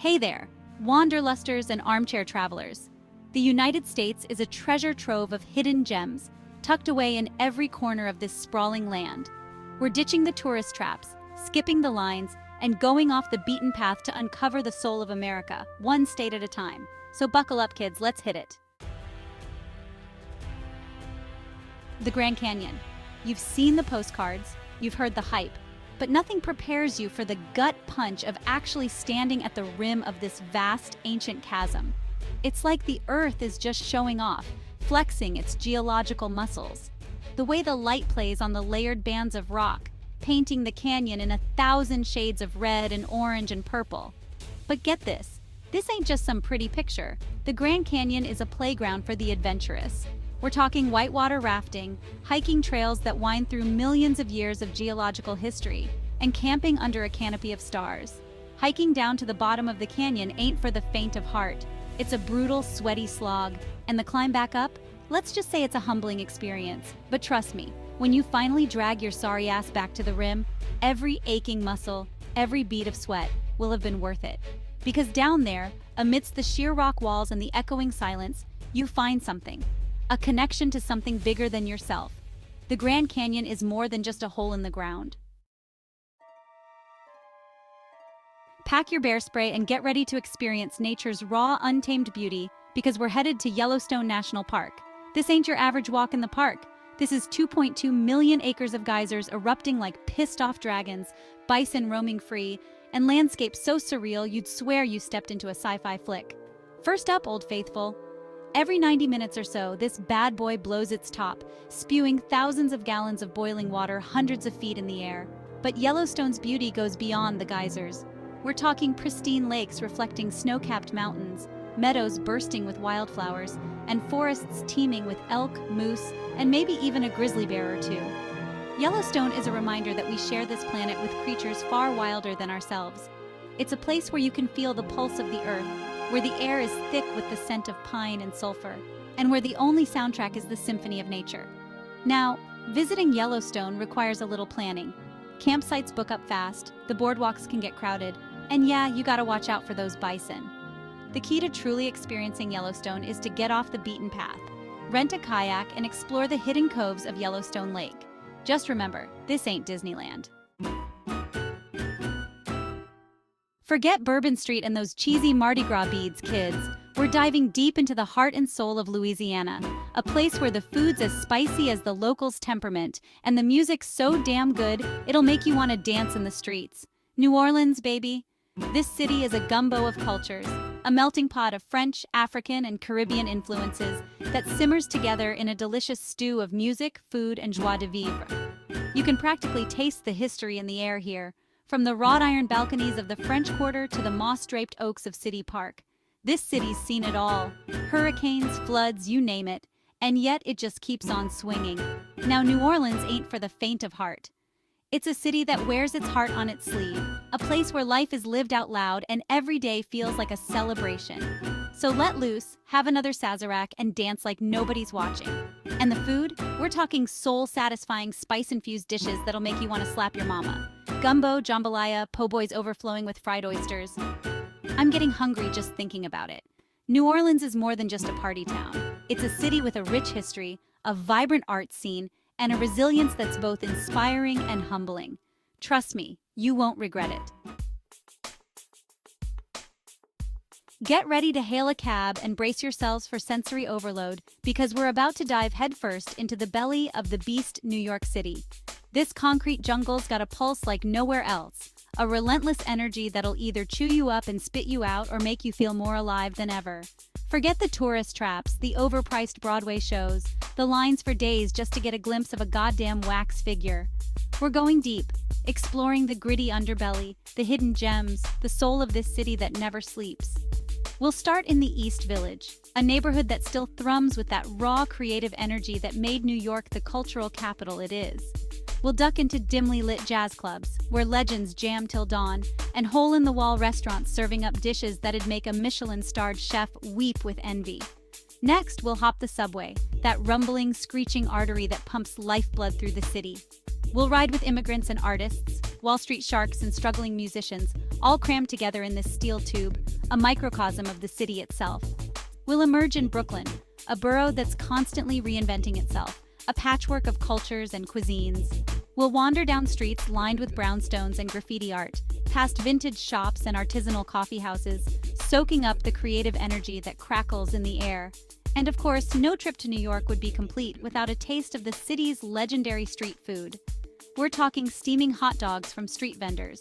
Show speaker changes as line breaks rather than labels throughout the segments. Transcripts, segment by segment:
Hey there, wanderlusters and armchair travelers. The United States is a treasure trove of hidden gems, tucked away in every corner of this sprawling land. We're ditching the tourist traps, skipping the lines, and going off the beaten path to uncover the soul of America, one state at a time. So buckle up, kids, let's hit it. The Grand Canyon. You've seen the postcards, you've heard the hype, but nothing prepares you for the gut punch of actually standing at the rim of this vast, ancient chasm. It's like the Earth is just showing off, flexing its geological muscles. The way the light plays on the layered bands of rock, painting the canyon in 1,000 shades of red and orange and purple. But get this ain't just some pretty picture. The Grand Canyon is a playground for the adventurous. We're talking whitewater rafting, hiking trails that wind through millions of years of geological history, and camping under a canopy of stars. Hiking down to the bottom of the canyon ain't for the faint of heart. It's a brutal, sweaty slog, and the climb back up? Let's just say it's a humbling experience. But trust me, when you finally drag your sorry ass back to the rim, every aching muscle, every bead of sweat will have been worth it. Because down there, amidst the sheer rock walls and the echoing silence, you find something. A connection to something bigger than yourself. The Grand Canyon is more than just a hole in the ground. Pack your bear spray and get ready to experience nature's raw, untamed beauty, because we're headed to Yellowstone National Park. This ain't your average walk in the park. This is 2.2 million acres of geysers erupting like pissed-off dragons, bison roaming free, and landscapes so surreal you'd swear you stepped into a sci-fi flick. First up, Old Faithful. Every 90 minutes or so, this bad boy blows its top, spewing thousands of gallons of boiling water hundreds of feet in the air. But Yellowstone's beauty goes beyond the geysers. We're talking pristine lakes reflecting snow-capped mountains, meadows bursting with wildflowers, and forests teeming with elk, moose, and maybe even a grizzly bear or two. Yellowstone is a reminder that we share this planet with creatures far wilder than ourselves. It's a place where you can feel the pulse of the earth, where the air is thick with the scent of pine and sulfur, and where the only soundtrack is the symphony of nature. Now, visiting Yellowstone requires a little planning. Campsites book up fast, the boardwalks can get crowded, and yeah, you gotta watch out for those bison. The key to truly experiencing Yellowstone is to get off the beaten path. Rent a kayak and explore the hidden coves of Yellowstone Lake. Just remember, this ain't Disneyland. Forget Bourbon Street and those cheesy Mardi Gras beads, kids. We're diving deep into the heart and soul of Louisiana, a place where the food's as spicy as the locals' temperament, and the music's so damn good, it'll make you want to dance in the streets. New Orleans, baby. This city is a gumbo of cultures, a melting pot of French, African, and Caribbean influences that simmers together in a delicious stew of music, food, and joie de vivre. You can practically taste the history in the air here, from the wrought iron balconies of the French Quarter to the moss-draped oaks of City Park. This city's seen it all. Hurricanes, floods, you name it. And yet it just keeps on swinging. Now, New Orleans ain't for the faint of heart. It's a city that wears its heart on its sleeve, a place where life is lived out loud and every day feels like a celebration. So let loose, have another Sazerac, and dance like nobody's watching. And the food? We're talking soul-satisfying, spice-infused dishes that'll make you want to slap your mama. Gumbo, jambalaya, po' boys overflowing with fried oysters. I'm getting hungry just thinking about it. New Orleans is more than just a party town. It's a city with a rich history, a vibrant art scene, and a resilience that's both inspiring and humbling. Trust me, you won't regret it. Get ready to hail a cab and brace yourselves for sensory overload, because we're about to dive headfirst into the belly of the beast, New York City. This concrete jungle's got a pulse like nowhere else, a relentless energy that'll either chew you up and spit you out or make you feel more alive than ever. Forget the tourist traps, the overpriced Broadway shows, the lines for days just to get a glimpse of a goddamn wax figure. We're going deep, exploring the gritty underbelly, the hidden gems, the soul of this city that never sleeps. We'll start in the East Village, a neighborhood that still thrums with that raw creative energy that made New York the cultural capital it is. We'll duck into dimly lit jazz clubs, where legends jam till dawn, and hole-in-the-wall restaurants serving up dishes that'd make a Michelin-starred chef weep with envy. Next, we'll hop the subway, that rumbling, screeching artery that pumps lifeblood through the city. We'll ride with immigrants and artists, Wall Street sharks, and struggling musicians, all crammed together in this steel tube, a microcosm of the city itself. We'll emerge in Brooklyn, a borough that's constantly reinventing itself, a patchwork of cultures and cuisines. We'll wander down streets lined with brownstones and graffiti art, past vintage shops and artisanal coffee houses, soaking up the creative energy that crackles in the air. And of course, no trip to New York would be complete without a taste of the city's legendary street food. We're talking steaming hot dogs from street vendors,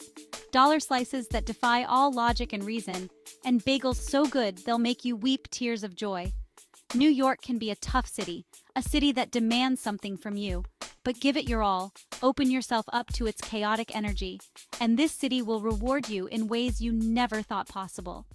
dollar slices that defy all logic and reason, and bagels so good they'll make you weep tears of joy. New York can be a tough city, a city that demands something from you. But give it your all, open yourself up to its chaotic energy, and this city will reward you in ways you never thought possible.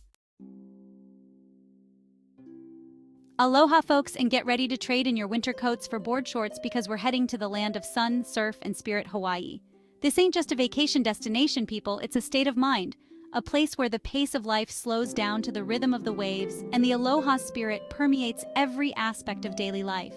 Aloha, folks, and get ready to trade in your winter coats for board shorts because we're heading to the land of sun, surf, and spirit, Hawaii. This ain't just a vacation destination, people, it's a state of mind, a place where the pace of life slows down to the rhythm of the waves and the aloha spirit permeates every aspect of daily life.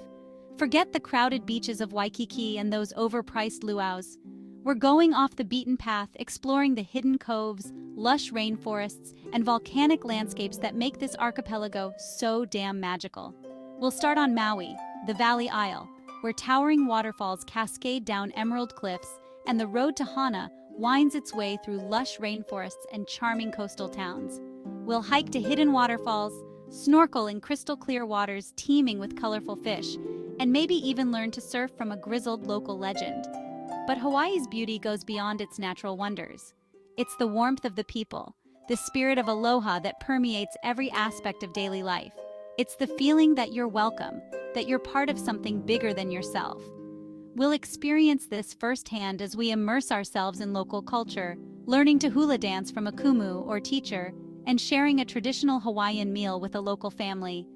Forget the crowded beaches of Waikiki and those overpriced luau's. We're going off the beaten path, exploring the hidden coves, lush rainforests, and volcanic landscapes that make this archipelago so damn magical. We'll start on Maui, the Valley Isle, where towering waterfalls cascade down emerald cliffs, and the road to Hana winds its way through lush rainforests and charming coastal towns. We'll hike to hidden waterfalls, snorkel in crystal-clear waters teeming with colorful fish, and maybe even learn to surf from a grizzled local legend. But Hawaii's beauty goes beyond its natural wonders. It's the warmth of the people, the spirit of aloha that permeates every aspect of daily life. It's the feeling that you're welcome, that you're part of something bigger than yourself. We'll experience this firsthand as we immerse ourselves in local culture, learning to hula dance from a kumu or teacher, and sharing a traditional Hawaiian meal with a local family.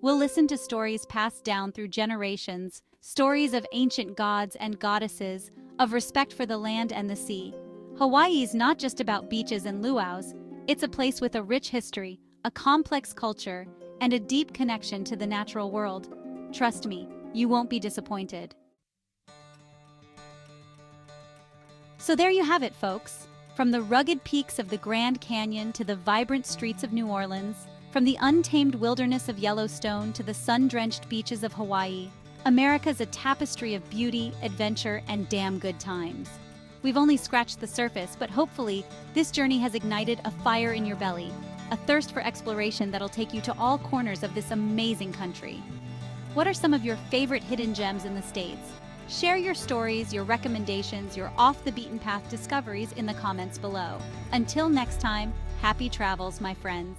We'll listen to stories passed down through generations, stories of ancient gods and goddesses, of respect for the land and the sea. Hawaii's not just about beaches and luau's, it's a place with a rich history, a complex culture, and a deep connection to the natural world. Trust me, you won't be disappointed. So there you have it, folks. From the rugged peaks of the Grand Canyon to the vibrant streets of New Orleans, from the untamed wilderness of Yellowstone to the sun-drenched beaches of Hawaii, America's a tapestry of beauty, adventure, and damn good times. We've only scratched the surface, but hopefully, this journey has ignited a fire in your belly, a thirst for exploration that'll take you to all corners of this amazing country. What are some of your favorite hidden gems in the States? Share your stories, your recommendations, your off-the-beaten-path discoveries in the comments below. Until next time, happy travels, my friends.